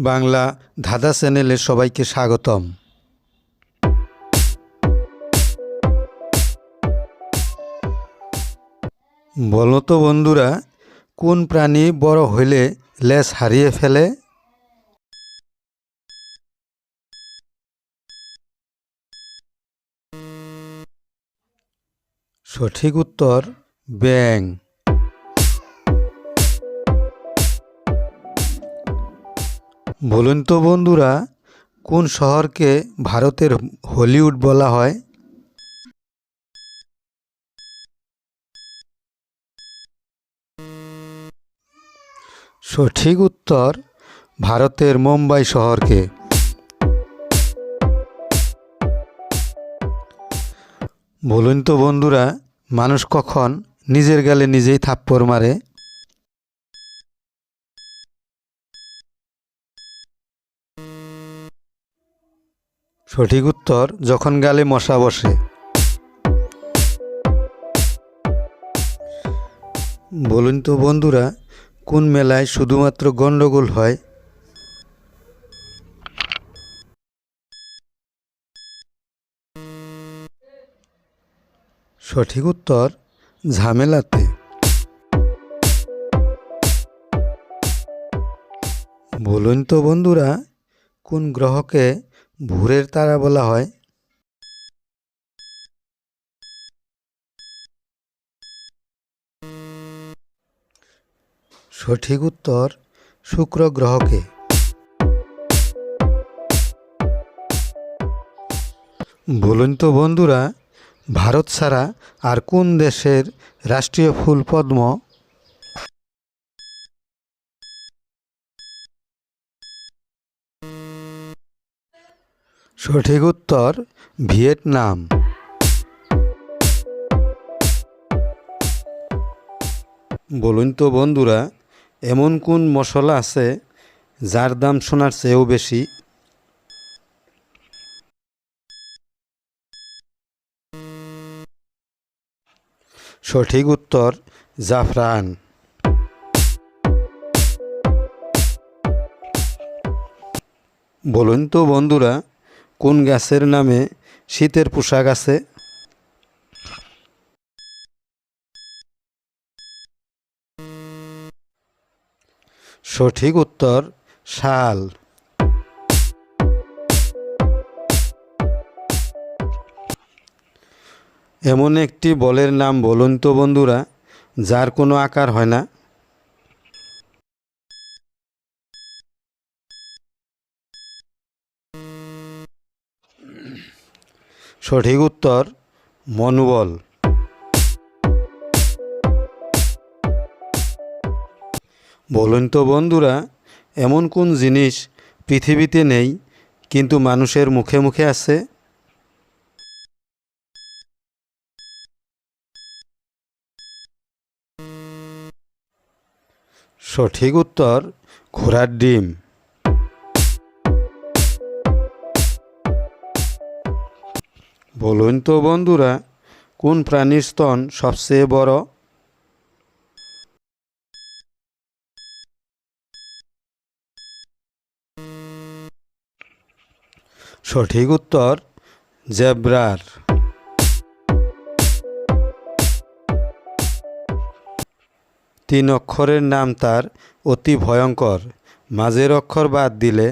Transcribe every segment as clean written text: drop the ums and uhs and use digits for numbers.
বাংলা ধাঁধা চ্যানেলে সবাইকে স্বাগতম। বলো তো বন্ধুরা, কোন প্রাণী বড় হইলে লেজ হারিয়ে ফেলে? সঠিক উত্তর ব্যাঙ। বলুন তো বন্ধুরা, কোন শহরকে ভারতের হলিউড বলা হয়? সঠিক উত্তর ভারতের মুম্বাই শহরকে। বলুন তো বন্ধুরা, মানুষ কখন নিজের গালে নিজেই থাপ্পড় মারে? সঠিক উত্তর যখন গালে মশা বসে। বলুন তো বন্ধুরা, কোন মেলায় শুধুমাত্র গন্ডগোল হয়? সঠিক উত্তর ঝামেলাতে। বলুন তো বন্ধুরা, কোন গ্রহকে ভোরের তারা বলা হয়? সঠিক উত্তর শুক্র গ্রহকে। বলুন তো বন্ধুরা, ভারত ছাড়া আর কোন দেশের রাষ্ট্রীয় ফুল পদ্ম? সঠিক উত্তর ভিয়েতনাম। বলুন তো বন্ধুরা, এমন কোন মশলা আছে যার দাম সোনার চেয়েও বেশি? সঠিক উত্তর জাফরান। বলুন তো বন্ধুরা, কোন গাছের নামে শীতের পোশাক আছে? সঠিক উত্তর শাল। এমন একটি বলের নাম বলুন তো বন্ধুরা, যার কোনো আকার হয় না? সঠিক উত্তর মনোবল। বলুন তো বন্ধুরা, এমন কোন জিনিস পৃথিবীতে নেই কিন্তু মানুষের মুখে মুখে আছে? সঠিক উত্তর ঘোড়ার ডিম। বলুন তো বন্ধুরা, কোন প্রাণীর স্তন সবচেয়ে বড়? সঠিক উত্তর জেব্রার। তিন অক্ষরের নাম তার অতি ভয়ঙ্কর, মাঝের অক্ষর বাদ দিলে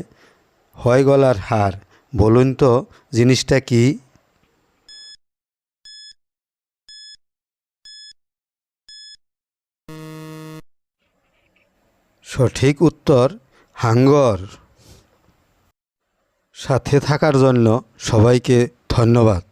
হয় গলার হার। বলুন তো জিনিসটা কি? সঠিক উত্তর হাঙ্গর। সাথে থাকার জন্য সবাইকে ধন্যবাদ।